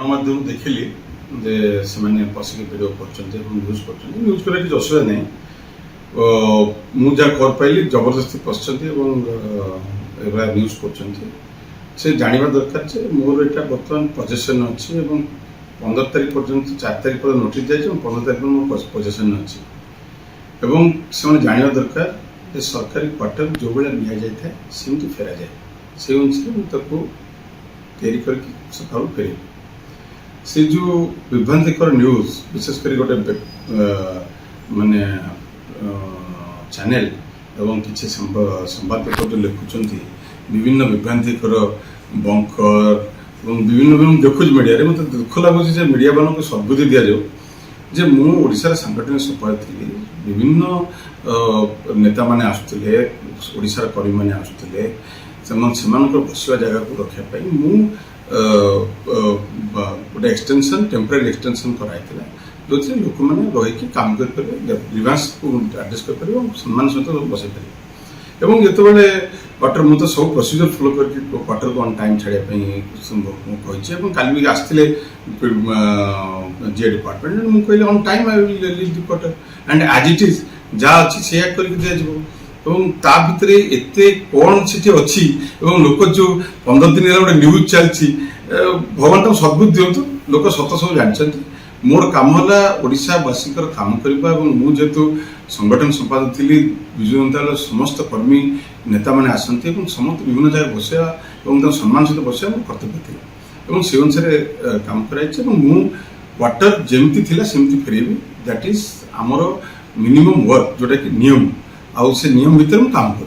गणमाध्यम देखिली जे से पशिक भिड कर न्यूज कर न्यूज कर किसी असुविधा नहीं मुझे खबर पाइली जबरदस्ती पशुंट न्यूज कर जानवा दरकार जे मोर यहाँ बर्तमान पजेसन अच्छी 15 तारीख पर्यंत 4 तारीख पर नोटिस जाए 15 तारीख मोर पजेसन अच्छी से जानवा दरकार जे सरकारी क्वार्टर जो भाई नि जाए सेमती फेरा जाए से अनुसार तैयारी करके सका फेर से जो विभ्रांतिकर न्यूज विशेषकर गोटे माने चैनल एवं किसी संवादपत्र जो लिखुंट विभिन्न विभ्रांतिकर बंकर विभिन्न देखुच मीडिया मतलब दुख लगुच मीडिया मान को सद्बुद्धि दि जाऊ जे मुशार सांगठनिक सफल थी विभिन्न नेता मैंने आसुले ओडिशार कर्मी मैंने आसुले बसवा जगह को रखापी गोटे एक्सटेंशन टेम्पररी एक्सटेंशन कराई जो लोक मैंने रही काम ग्रीवांस को आडजस्ट कर सम्मान सहित बसई पारे जिते क्वार्टर मुझे सब प्रोसीजर फॉलो करके क्वार्टर को ऑन टाइम छाड़ापी कही कल भी आसते जीए डिपार्टमेंट मुझे कहली on time I will leave the quarter and as it is जहाँ अच्छी से ता भितर एत कौन से अच्छी लोक जो 15 दिन गोटे न्यूज चलती भगवान तक सद्बुद्धि दिंतु लोक सत सब जानते मोर काम है ओडावासी काम करने मुझे संगठन संपादक थी विजु जनता दल समस्त कर्मी नेता मैंने आसती समस्त विभिन्न जगह बसवा सम्मान सहित बसवा मोर कर्तव्य थी से अनुसार काम कराई क्वार्टर जमती सेमती फेरबी दैट इज आमर मिनिमम वर्क जोटा कि नियम आउ से नियम भितर काम कर